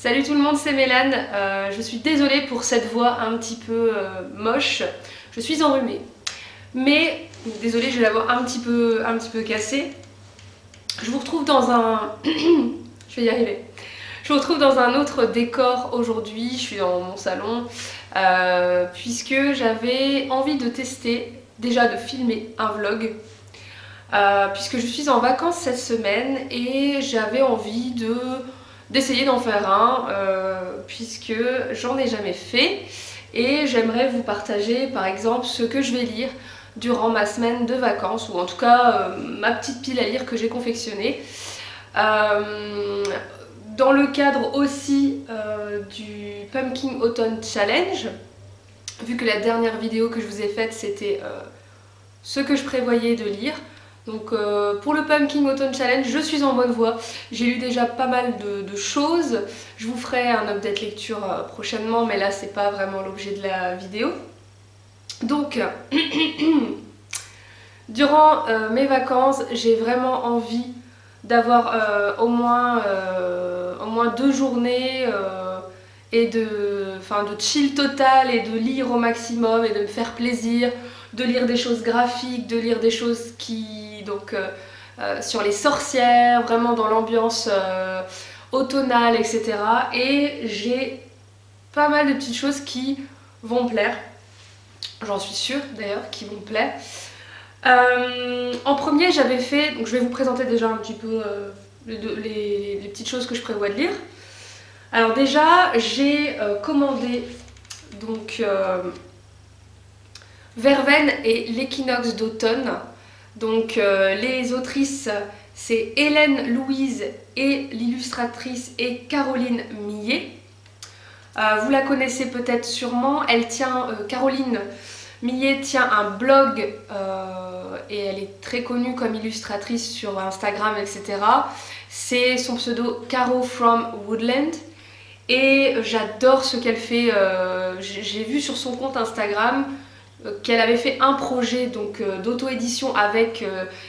Salut tout le monde, c'est Mélane. Je suis désolée pour cette voix un petit peu moche. Je suis enrhumée. Mais, désolée, j'ai la voix un petit peu cassée. Je vous retrouve dans un... je vais y arriver. Je vous retrouve dans un autre décor aujourd'hui. Je suis dans mon salon. Puisque j'avais envie de tester, déjà de filmer un vlog. Puisque je suis en vacances cette semaine et j'avais envie d'essayer d'en faire un, puisque j'en ai jamais fait et j'aimerais vous partager par exemple ce que je vais lire durant ma semaine de vacances, ou en tout cas ma petite pile à lire que j'ai confectionnée. Dans le cadre aussi du Pumpkin Autumn Challenge, vu que la dernière vidéo que je vous ai faite c'était ce que je prévoyais de lire. Donc pour le Pumpkin Autumn Challenge, je suis en bonne voie. J'ai lu déjà pas mal de choses. Je vous ferai un update lecture prochainement, mais là c'est pas vraiment l'objet de la vidéo. Donc durant mes vacances, j'ai vraiment envie d'avoir au moins 2 journées et de chill total et de lire au maximum et de me faire plaisir, de lire des choses graphiques, de lire des choses qui sur les sorcières, vraiment dans l'ambiance automnale, etc. Et j'ai pas mal de petites choses qui vont me plaire. J'en suis sûre d'ailleurs, qui vont me plaire. En premier, j'avais fait, donc je vais vous présenter déjà un petit peu les petites choses que je prévois de lire. Alors déjà, j'ai commandé donc Verveine et l'équinoxe d'automne. Donc les autrices, c'est Hélène Louise et l'illustratrice est Caroline Millet. Vous la connaissez peut-être sûrement, Caroline Millet tient un blog et elle est très connue comme illustratrice sur Instagram, etc. C'est son pseudo Caro from Woodland. Et j'adore ce qu'elle fait. J'ai vu sur son compte Instagram qu'elle avait fait un projet d'auto-édition avec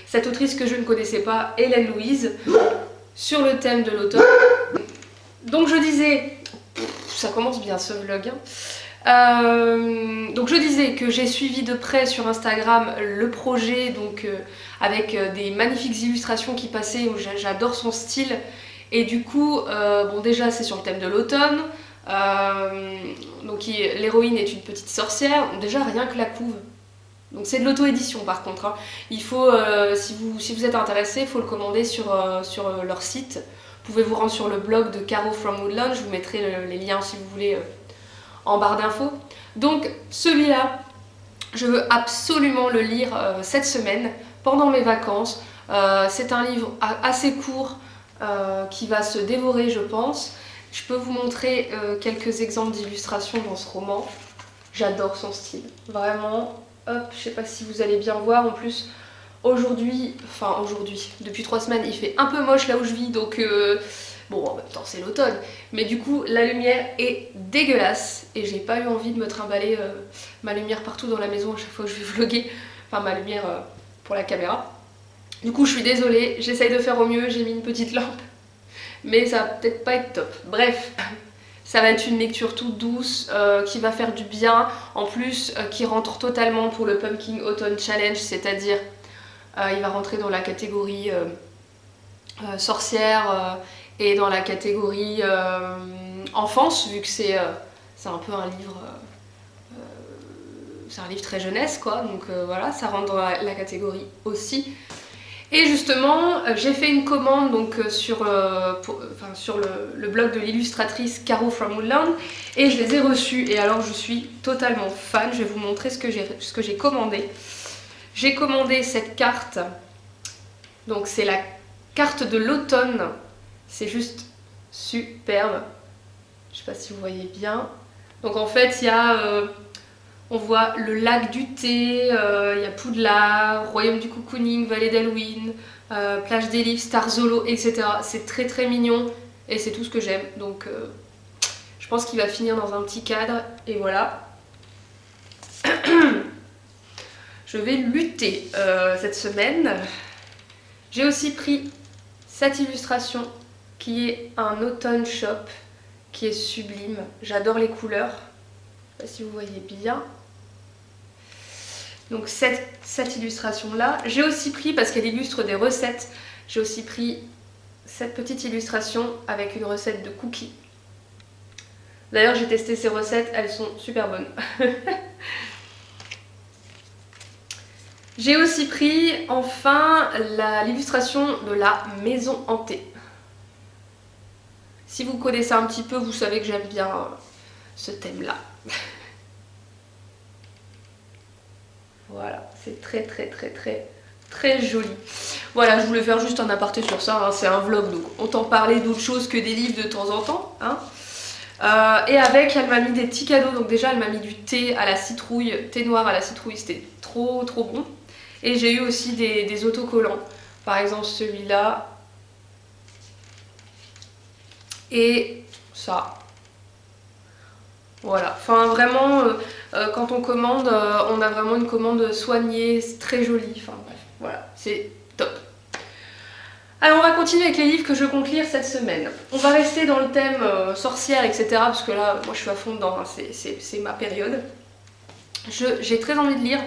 cette autrice que je ne connaissais pas, Hélène Louise, sur le thème de l'automne. Donc je disais, ça commence bien ce vlog, hein. Donc je disais que j'ai suivi de près sur Instagram le projet, avec des magnifiques illustrations qui passaient, où j'adore son style. Et du coup, bon déjà c'est sur le thème de l'automne. Donc l'héroïne est une petite sorcière, déjà rien que la couve. Donc c'est de l'auto-édition par contre, hein. Il faut, si vous êtes intéressé, il faut le commander sur leur site. Vous pouvez vous rendre sur le blog de Caro from Woodland, je vous mettrai les liens si vous voulez en barre d'infos. Donc celui-là, je veux absolument le lire cette semaine, pendant mes vacances. C'est un livre assez court qui va se dévorer je pense. Je peux vous montrer quelques exemples d'illustrations dans ce roman. J'adore son style, vraiment. Hop, je sais pas si vous allez bien voir. En plus, aujourd'hui, depuis 3 semaines, il fait un peu moche là où je vis, donc bon, en même temps c'est l'automne. Mais du coup, la lumière est dégueulasse et j'ai pas eu envie de me trimballer ma lumière partout dans la maison à chaque fois que je vais vlogger. Enfin, ma lumière pour la caméra. Du coup, je suis désolée, j'essaye de faire au mieux, j'ai mis une petite lampe. Mais ça va peut-être pas être top. Bref, ça va être une lecture toute douce qui va faire du bien. En plus, qui rentre totalement pour le Pumpkin Autumn Challenge, c'est-à-dire il va rentrer dans la catégorie sorcière et dans la catégorie enfance, vu que c'est un peu un livre... c'est un livre très jeunesse, quoi. Donc voilà, ça rentre dans la catégorie aussi. Et justement, j'ai fait une commande sur le blog de l'illustratrice Caro from Woodland et je les ai reçus. Et alors je suis totalement fan, je vais vous montrer ce que j'ai commandé. J'ai commandé cette carte, donc c'est la carte de l'automne, c'est juste superbe. Je sais pas si vous voyez bien. Donc en fait, il y a... on voit le lac du thé, il y a Poudlard, Royaume du cocooning, Vallée d'Halloween, plage des livres, Starzolo, etc. C'est très très mignon et c'est tout ce que j'aime. Donc je pense qu'il va finir dans un petit cadre et voilà. Je vais lutter cette semaine. J'ai aussi pris cette illustration qui est un automne shop qui est sublime. J'adore les couleurs. Je ne sais pas si vous voyez bien. Donc cette illustration-là. J'ai aussi pris, parce qu'elle illustre des recettes, j'ai aussi pris cette petite illustration avec une recette de cookies. D'ailleurs, j'ai testé ces recettes, elles sont super bonnes. J'ai aussi pris enfin l'illustration de la maison hantée. Si vous connaissez un petit peu, vous savez que j'aime bien ce thème-là. Voilà, c'est très joli. Voilà, je voulais faire juste un aparté sur ça, hein, c'est un vlog, donc autant parler d'autre chose que des livres de temps en temps. Hein. Et avec, elle m'a mis des petits cadeaux, donc déjà elle m'a mis du thé à la citrouille, thé noir à la citrouille, c'était trop bon. Et j'ai eu aussi des autocollants, par exemple celui-là, et ça. Voilà, enfin vraiment, quand on commande, on a vraiment une commande soignée, c'est très joli, enfin bref, voilà, c'est top. Alors on va continuer avec les livres que je compte lire cette semaine. On va rester dans le thème sorcière, etc. Parce que là, moi je suis à fond dedans, hein, c'est ma période. J'ai très envie de lire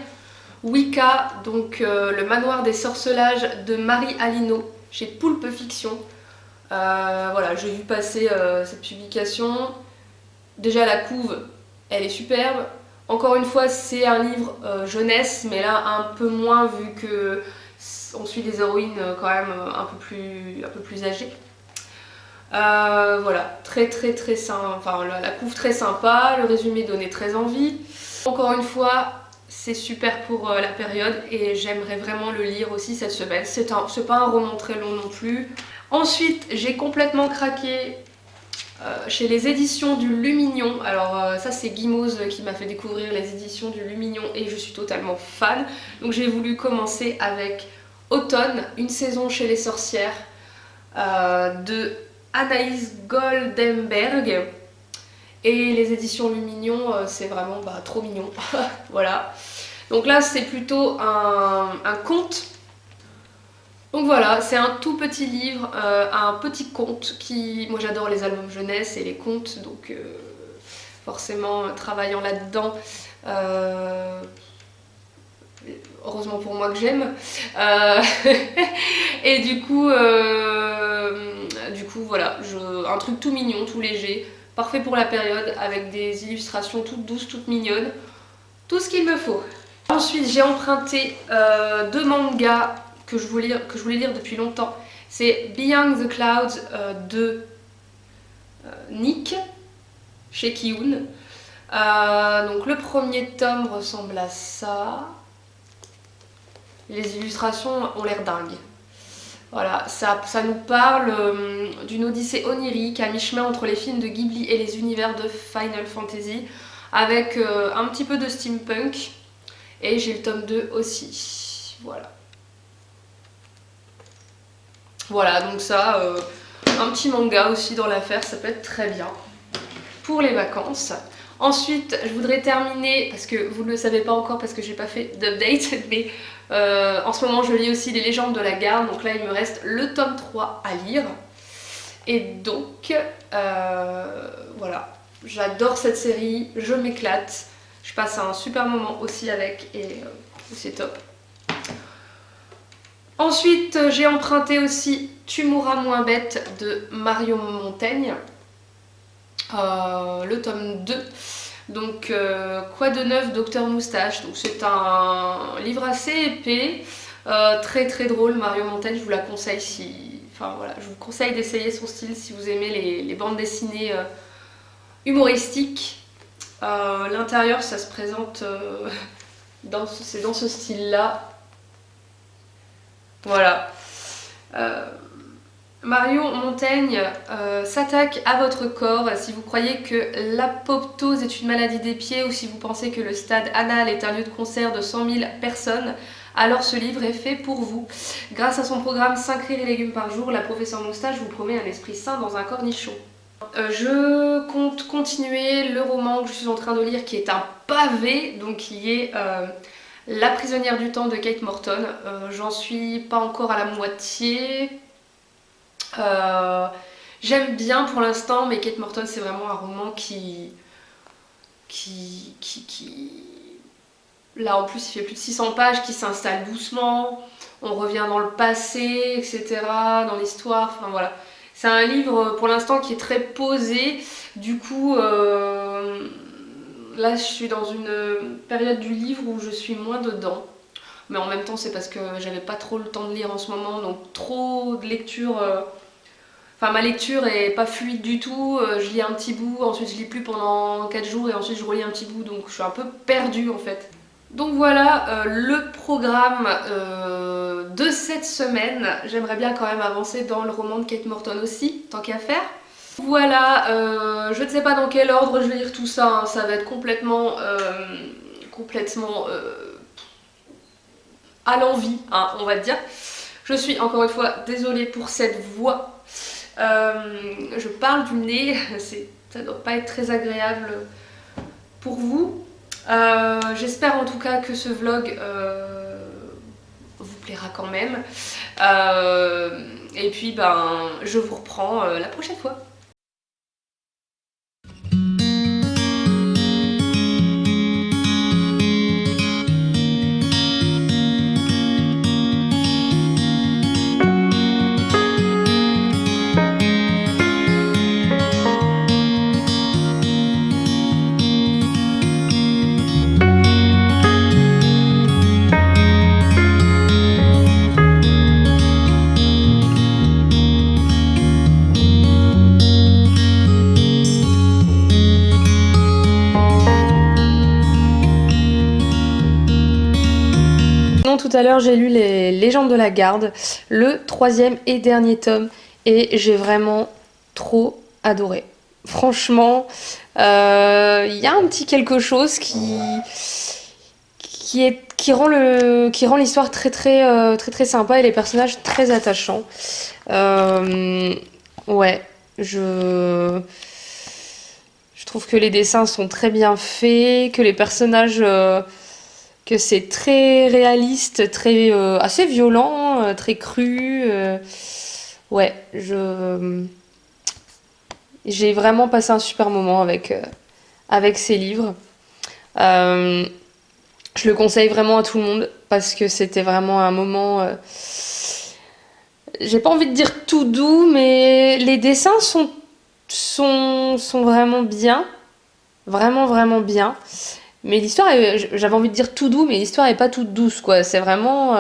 Wicca, donc le manoir des sorcelages de Marie Alino chez Poulpe Fiction. Voilà, j'ai vu passer cette publication. Déjà la couve, elle est superbe. Encore une fois, c'est un livre jeunesse, mais là un peu moins vu que on suit des héroïnes quand même un peu plus âgées. Voilà, très sympa, enfin la couve très sympa, le résumé donnait très envie. Encore une fois, c'est super pour la période et j'aimerais vraiment le lire aussi cette semaine. C'est pas un roman très long non plus. Ensuite, j'ai complètement craqué chez les éditions du Lumignon. Alors ça c'est Guimauze qui m'a fait découvrir les éditions du Lumignon et je suis totalement fan. Donc j'ai voulu commencer avec Automne, une saison chez les sorcières de Anaïs Goldenberg. Et les éditions Lumignon, c'est vraiment trop mignon. Voilà. Donc là c'est plutôt un conte. Donc voilà, c'est un tout petit livre, un petit conte qui... Moi j'adore les albums jeunesse et les contes, donc forcément travaillant là-dedans, heureusement pour moi que j'aime. Et du coup voilà, un truc tout mignon, tout léger, parfait pour la période, avec des illustrations toutes douces, toutes mignonnes, tout ce qu'il me faut. Ensuite j'ai emprunté deux mangas que je voulais lire depuis longtemps. C'est Beyond the Clouds de Nick, chez Kiun. Donc le premier tome ressemble à ça. Les illustrations ont l'air dingues. Voilà, ça nous parle d'une odyssée onirique à mi-chemin entre les films de Ghibli et les univers de Final Fantasy, avec un petit peu de steampunk. Et j'ai le tome 2 aussi. Voilà. Voilà, donc ça, un petit manga aussi dans l'affaire, ça peut être très bien pour les vacances. Ensuite, je voudrais terminer, parce que vous ne le savez pas encore parce que j'ai pas fait d'update, mais en ce moment je lis aussi Les Légendes de la Garde, donc là il me reste le tome 3 à lire. Et donc, voilà, j'adore cette série, je m'éclate, je passe un super moment aussi avec et c'est top. Ensuite, j'ai emprunté aussi Tu mourras moins bête de Mario Montaigne, le tome 2. Donc, Quoi de neuf, Docteur Moustache. Donc, c'est un livre assez épais, très drôle. Mario Montaigne, je vous la conseille Enfin voilà, je vous conseille d'essayer son style si vous aimez les bandes dessinées humoristiques. L'intérieur, ça se présente c'est dans ce style-là. Voilà. Mario Montaigne s'attaque à votre corps si vous croyez que l'apoptose est une maladie des pieds ou si vous pensez que le stade anal est un lieu de concert de 100 000 personnes, alors ce livre est fait pour vous. Grâce à son programme 5 rires et légumes par jour, la professeure Moustache vous promet un esprit sain dans un cornichon. Je compte continuer le roman que je suis en train de lire qui est un pavé, donc qui est La prisonnière du temps de Kate Morton. J'en suis pas encore à la moitié. J'aime bien pour l'instant, mais Kate Morton c'est vraiment un roman qui... Là en plus il fait plus de 600 pages, qui s'installe doucement, on revient dans le passé, etc., dans l'histoire, enfin voilà. C'est un livre pour l'instant qui est très posé, du coup là je suis dans une période du livre où je suis moins dedans. Mais en même temps c'est parce que j'avais pas trop le temps de lire en ce moment, donc trop de lecture... Enfin ma lecture est pas fluide du tout, je lis un petit bout, ensuite je lis plus pendant 4 jours et ensuite je relis un petit bout, donc je suis un peu perdue en fait. Donc voilà le programme de cette semaine. J'aimerais bien quand même avancer dans le roman de Kate Morton aussi, tant qu'à faire. Voilà, je ne sais pas dans quel ordre je vais lire tout ça, hein. Ça va être complètement à l'envie, hein, on va dire. Je suis encore une fois désolée pour cette voix. Je parle du nez, ça doit pas être très agréable pour vous. J'espère en tout cas que ce vlog vous plaira quand même. Et puis ben je vous reprends la prochaine fois. Tout à l'heure j'ai lu les Légendes de la Garde, le 3e et dernier tome, et j'ai vraiment trop adoré. Franchement, il y a un petit quelque chose qui rend l'histoire très sympa et les personnages très attachants. Ouais, je trouve que les dessins sont très bien faits, que les personnages... que c'est très réaliste, assez violent, très cru. Ouais, j'ai vraiment passé un super moment avec ces livres. Je le conseille vraiment à tout le monde parce que c'était vraiment un moment... j'ai pas envie de dire tout doux, mais les dessins sont vraiment bien. Vraiment bien. Mais l'histoire, j'avais envie de dire tout doux, mais l'histoire est pas toute douce, quoi. C'est vraiment...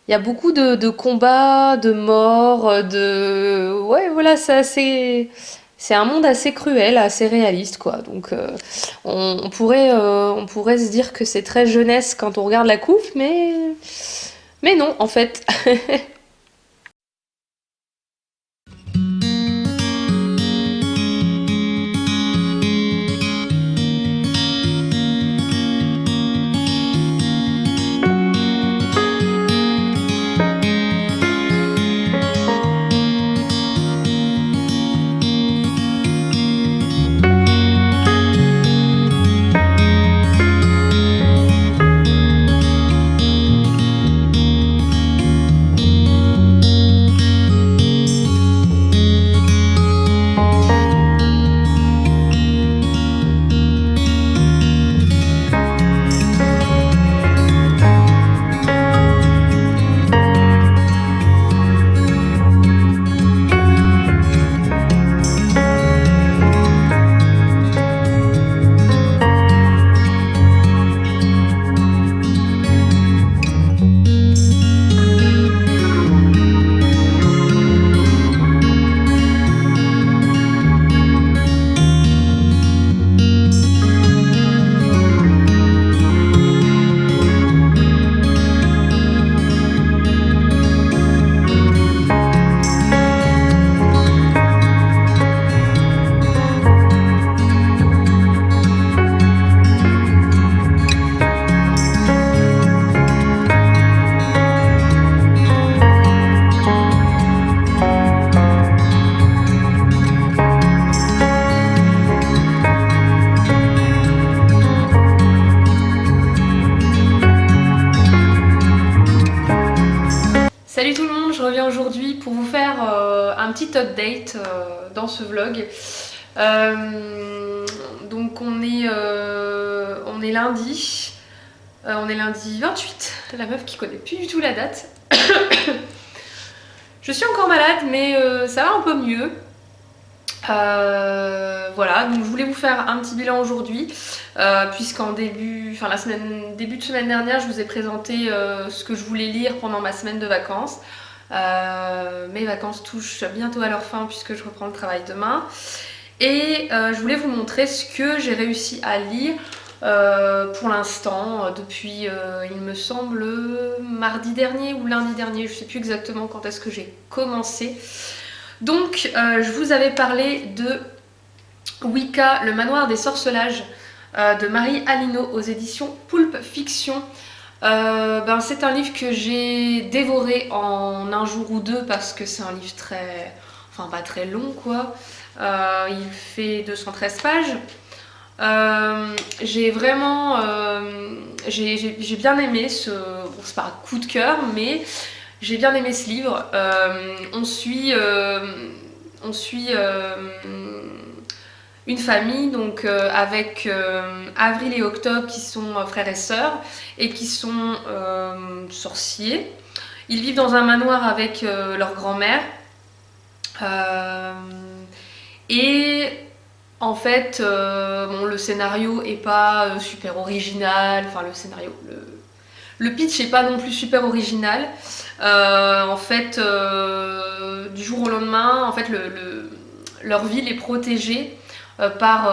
y a beaucoup de combats, de morts, Ouais, voilà, c'est un monde assez cruel, assez réaliste, quoi. Donc, on pourrait se dire que c'est très jeunesse quand on regarde la couve, mais non, en fait. je reviens aujourd'hui pour vous faire un petit update dans ce vlog. Donc on est lundi. On est lundi 28, la meuf qui connaît plus du tout la date. Je suis encore malade, mais ça va un peu mieux. Voilà, donc je voulais vous faire un petit bilan aujourd'hui, puisqu'en début de semaine dernière, je vous ai présenté ce que je voulais lire pendant ma semaine de vacances. Mes vacances touchent bientôt à leur fin puisque je reprends le travail demain. Et je voulais vous montrer ce que j'ai réussi à lire pour l'instant, depuis, il me semble, mardi dernier ou lundi dernier, je ne sais plus exactement quand est-ce que j'ai commencé. Donc, je vous avais parlé de Wicca, le manoir des sorcelages, de Marie Alino aux éditions Pulp Fiction. C'est un livre que j'ai dévoré en un jour ou deux parce que c'est un livre pas très long quoi. Il fait 213 pages. J'ai vraiment j'ai bien aimé ce... Bon, c'est pas un coup de cœur, mais j'ai bien aimé ce livre. On suit une famille donc avec Avril et Octobre qui sont frères et sœurs et qui sont sorciers. Ils vivent dans un manoir avec leur grand-mère. Et en fait, le scénario est pas super original. Enfin, le pitch est pas non plus super original. En fait, du jour au lendemain, en fait, leur ville est protégée par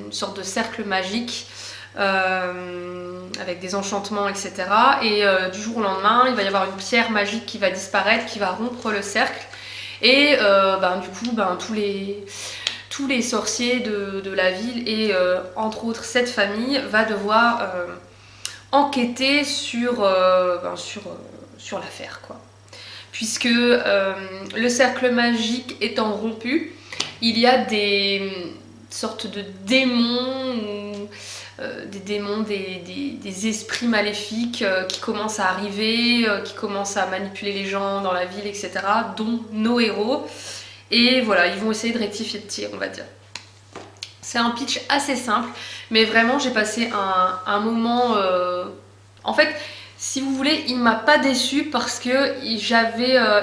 une sorte de cercle magique avec des enchantements, etc. Et du jour au lendemain, il va y avoir une pierre magique qui va disparaître, qui va rompre le cercle. Et du coup, tous les sorciers de la ville et entre autres cette famille va devoir enquêter sur l'affaire, quoi. Puisque le cercle magique étant rompu, il y a des sortes de démons, des esprits maléfiques qui commencent à arriver, qui commencent à manipuler les gens dans la ville, etc., dont nos héros. Et voilà, ils vont essayer de rectifier le tir, on va dire. C'est un pitch assez simple, mais vraiment j'ai passé un moment... En fait, si vous voulez, il m'a pas déçue parce que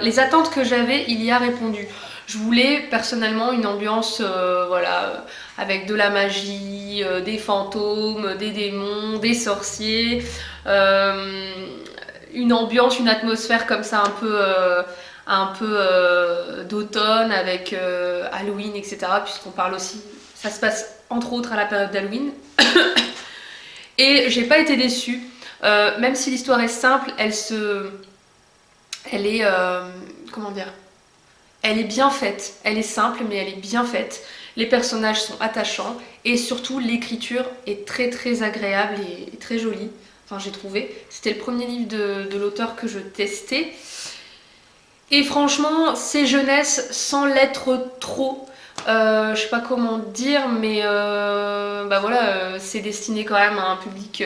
les attentes que j'avais, il y a répondu. Je voulais personnellement une ambiance avec de la magie, des fantômes, des démons, des sorciers, une ambiance, une atmosphère comme ça un peu d'automne avec Halloween, etc. Puisqu'on parle aussi, ça se passe entre autres à la période d'Halloween. Et j'ai pas été déçue, même si l'histoire est simple, elle est elle est bien faite, elle est simple mais elle est bien faite. Les personnages sont attachants et surtout l'écriture est très très agréable et très jolie. Enfin, j'ai trouvé. C'était le premier livre de l'auteur que je testais. Et franchement, c'est jeunesse sans l'être trop. Je sais pas comment dire, mais c'est destiné quand même à un public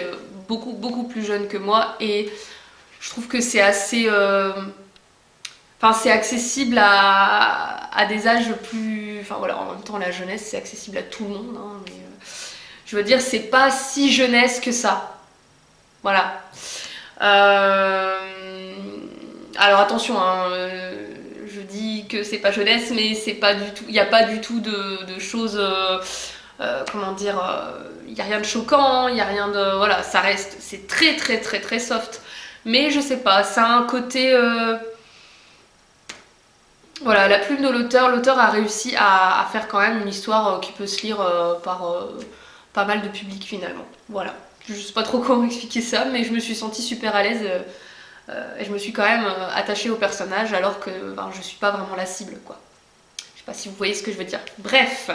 beaucoup plus jeune que moi. Et je trouve que c'est assez... c'est accessible à des âges plus... en même temps, la jeunesse, c'est accessible à tout le monde. Hein, mais, je veux dire, c'est pas si jeunesse que ça. Voilà. Alors attention, hein, je dis que c'est pas jeunesse, mais c'est pas du tout... Il n'y a pas du tout de choses... il n'y a rien de choquant, il n'y a rien de... Voilà, ça reste... C'est très très très très soft. Mais je sais pas, ça a un côté... Voilà, la plume de l'auteur a réussi à faire quand même une histoire qui peut se lire par pas mal de public finalement. Voilà, je sais pas trop comment expliquer ça, mais je me suis sentie super à l'aise et je me suis quand même attachée au personnage alors que je suis pas vraiment la cible, quoi. Je sais pas si vous voyez ce que je veux dire. Bref,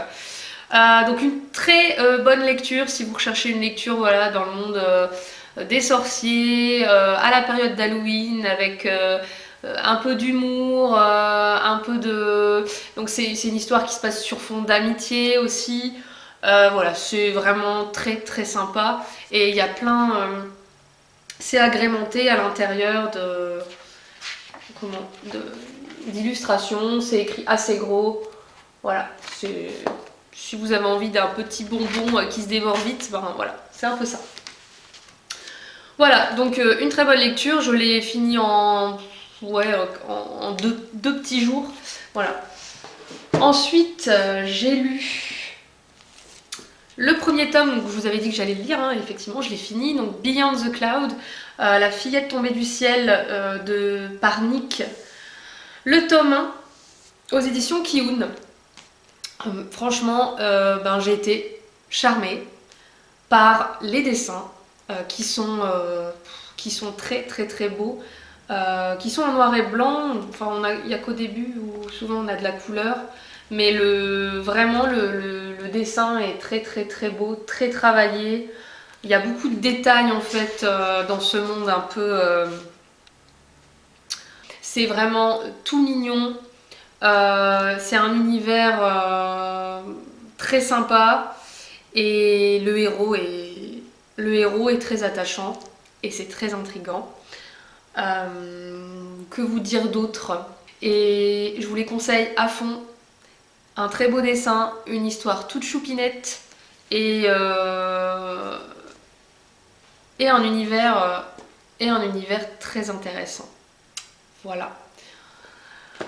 donc une très bonne lecture si vous recherchez une lecture dans le monde des sorciers, à la période d'Halloween avec... un peu d'humour, un peu de... Donc c'est une histoire qui se passe sur fond d'amitié aussi. Voilà, c'est vraiment très très sympa. Et il y a plein... c'est agrémenté à l'intérieur de... d'illustration, c'est écrit assez gros. Voilà, si vous avez envie d'un petit bonbon qui se dévore vite, ben voilà, c'est un peu ça. Voilà, donc une très bonne lecture, je l'ai fini en deux petits jours. Voilà. Ensuite, j'ai lu le premier tome, donc je vous avais dit que j'allais le lire, hein, effectivement, je l'ai fini. Donc Beyond the Cloud, la fillette tombée du ciel par Nick. Le tome 1 aux éditions Kiun. Franchement, j'ai été charmée par les dessins qui sont très très très beaux, qui sont en noir et blanc. Enfin, il n'y a qu'au début où souvent on a de la couleur, mais vraiment le dessin est très très très beau, très travaillé. Il y a beaucoup de détails en fait dans ce monde un peu... c'est vraiment tout mignon. C'est un univers très sympa et le héros est très attachant et c'est très intriguant. Que vous dire d'autre? Et je vous les conseille à fond. Un très beau dessin, une histoire toute choupinette et un univers très intéressant. Voilà.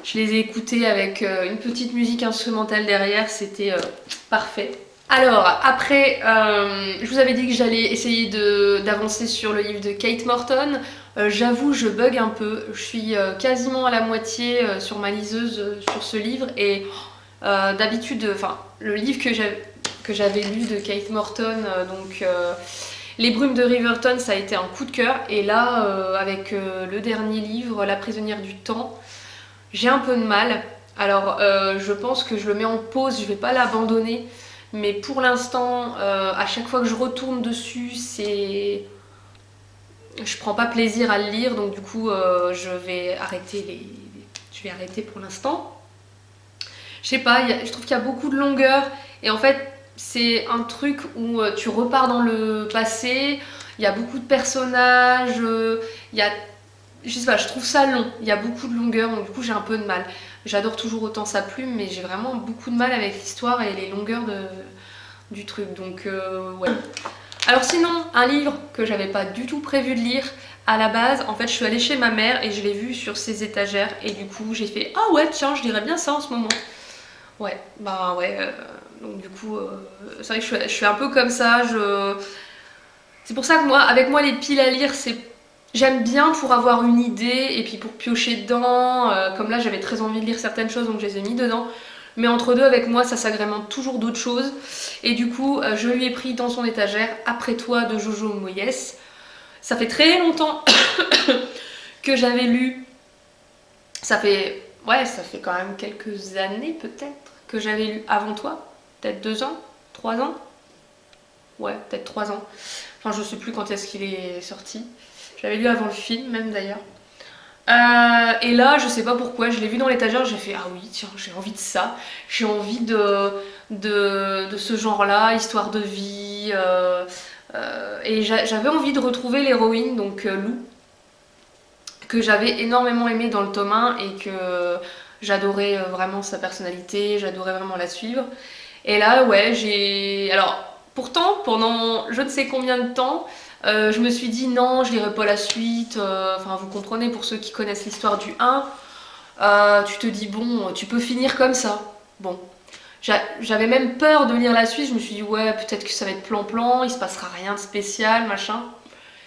Je les ai écoutés avec une petite musique instrumentale derrière, c'était parfait. Alors après, je vous avais dit que j'allais essayer d'avancer sur le livre de Kate Morton. J'avoue, je bug un peu. Je suis quasiment à la moitié sur ma liseuse sur ce livre. Et d'habitude, le livre que j'avais lu de Kate Morton, Les Brumes de Riverton, ça a été un coup de cœur. Et là, avec le dernier livre, La prisonnière du temps, j'ai un peu de mal. Alors, je pense que je le mets en pause, je vais pas l'abandonner. Mais pour l'instant, à chaque fois que je retourne dessus, je prends pas plaisir à le lire, donc du coup, je vais arrêter pour l'instant. Je sais pas, je trouve qu'il y a beaucoup de longueur, et en fait, c'est un truc où tu repars dans le passé, il y a beaucoup de personnages, je sais pas, je trouve ça long, il y a beaucoup de longueur, donc du coup j'ai un peu de mal. J'adore toujours autant sa plume, mais j'ai vraiment beaucoup de mal avec l'histoire et les longueurs du truc, donc ouais. Alors sinon, un livre que j'avais pas du tout prévu de lire à la base, en fait je suis allée chez ma mère et je l'ai vu sur ses étagères et du coup j'ai fait « Ah ouais tiens, je lirais bien ça en ce moment ». Ouais, donc du coup, c'est vrai que je suis un peu comme ça, c'est pour ça que avec moi les piles à lire, j'aime bien pour avoir une idée et puis pour piocher dedans, comme là j'avais très envie de lire certaines choses donc je les ai mis dedans. Mais entre deux, avec moi, ça s'agrémente toujours d'autres choses. Et du coup, je lui ai pris dans son étagère Après toi de Jojo Moyes. Ça fait très longtemps que j'avais lu. Ça fait quand même quelques années peut-être que j'avais lu Avant toi. Peut-être 2 ans, 3 ans. Ouais, peut-être 3 ans. Enfin, je sais plus quand est-ce qu'il est sorti. J'avais lu avant le film même d'ailleurs. Et là, je sais pas pourquoi, je l'ai vu dans l'étagère, j'ai fait ah oui, tiens, j'ai envie de ça, j'ai envie de ce genre-là, histoire de vie. Et j'avais envie de retrouver l'héroïne, donc Lou, que j'avais énormément aimé dans le tome 1 et que j'adorais vraiment sa personnalité, j'adorais vraiment la suivre. Et là, ouais, alors, pourtant, pendant je ne sais combien de temps, je me suis dit non, je lirai pas la suite. Enfin, vous comprenez, pour ceux qui connaissent l'histoire du 1, tu te dis bon, tu peux finir comme ça. Bon, j'avais même peur de lire la suite. Je me suis dit ouais, peut-être que ça va être plan-plan, il se passera rien de spécial, machin.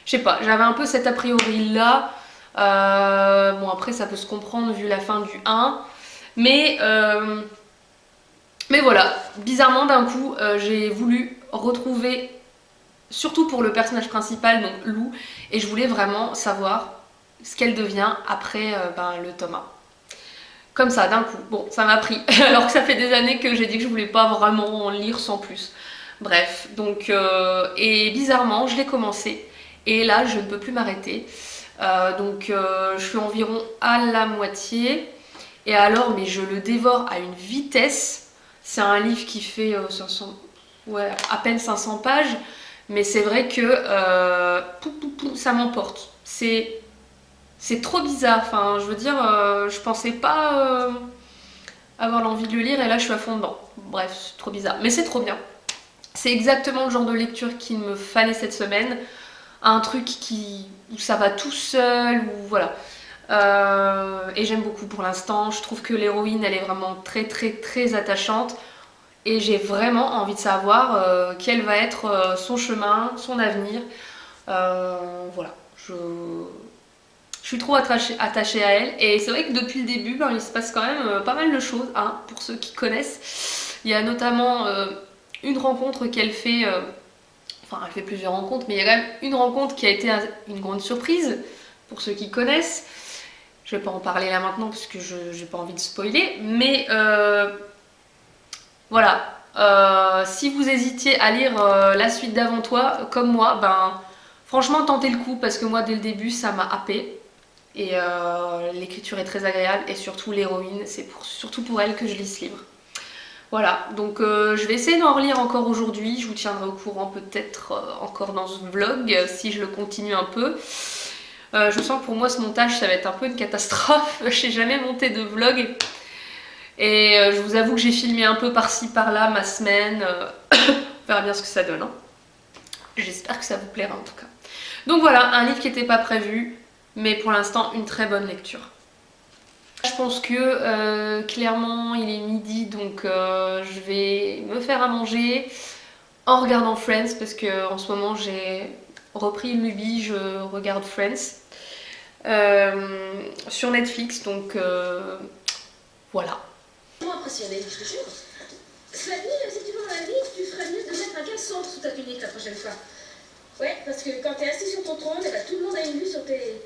Je sais pas, j'avais un peu cet a priori là. Bon, après, ça peut se comprendre vu la fin du 1. Mais voilà, bizarrement d'un coup, j'ai voulu retrouver, surtout pour le personnage principal, donc Lou, et je voulais vraiment savoir ce qu'elle devient après le tome 1. Comme ça, d'un coup. Bon, ça m'a pris, alors que ça fait des années que j'ai dit que je voulais pas vraiment en lire sans plus. Bref, donc, et bizarrement, je l'ai commencé, et là, je ne peux plus m'arrêter. Je suis environ à la moitié, et alors, mais je le dévore à une vitesse. C'est un livre qui fait à peine 500 pages, mais c'est vrai que ça m'emporte. C'est c'est trop bizarre. Enfin, je veux dire, je pensais pas avoir l'envie de le lire et là je suis à fond dedans. Bref, c'est trop bizarre. Mais c'est trop bien. C'est exactement le genre de lecture qu'il me fallait cette semaine. Un truc où ça va tout seul, ou voilà. Et j'aime beaucoup pour l'instant. Je trouve que l'héroïne, elle est vraiment très très très attachante. Et j'ai vraiment envie de savoir quel va être son chemin, son avenir. Voilà. Je suis trop attachée à elle. Et c'est vrai que depuis le début, ben, il se passe quand même pas mal de choses, hein, pour ceux qui connaissent. Il y a notamment une rencontre qu'elle fait. Enfin, elle fait plusieurs rencontres, mais il y a quand même une rencontre qui a été une grande surprise pour ceux qui connaissent. Je vais pas en parler là maintenant parce que je n'ai pas envie de spoiler. Mais voilà. Si vous hésitiez à lire la suite d'Avant toi, comme moi, ben franchement tentez le coup parce que moi dès le début ça m'a happé. Et l'écriture est très agréable et surtout l'héroïne, c'est surtout pour elle que je lis ce livre. Voilà, donc je vais essayer d'en relire encore aujourd'hui, je vous tiendrai au courant peut-être encore dans ce vlog si je le continue un peu. Je sens que pour moi ce montage ça va être un peu une catastrophe, je n'ai jamais monté de vlog et je vous avoue que j'ai filmé un peu par-ci par-là ma semaine, on verra bien ce que ça donne. Hein. J'espère que ça vous plaira en tout cas. Donc voilà, un livre qui n'était pas prévu, mais pour l'instant une très bonne lecture. Je pense que clairement il est midi, donc je vais me faire à manger en regardant Friends parce que en ce moment j'ai repris une lubie, je regarde Friends sur Netflix, donc voilà. Impressionné, je te jure. Fanny, si tu vas dans la vie, tu ferais mieux de mettre un casse-centre sous ta tunique la prochaine fois. Ouais, parce que quand t'es assis sur ton trône, eh ben, tout le monde a une vue sur tes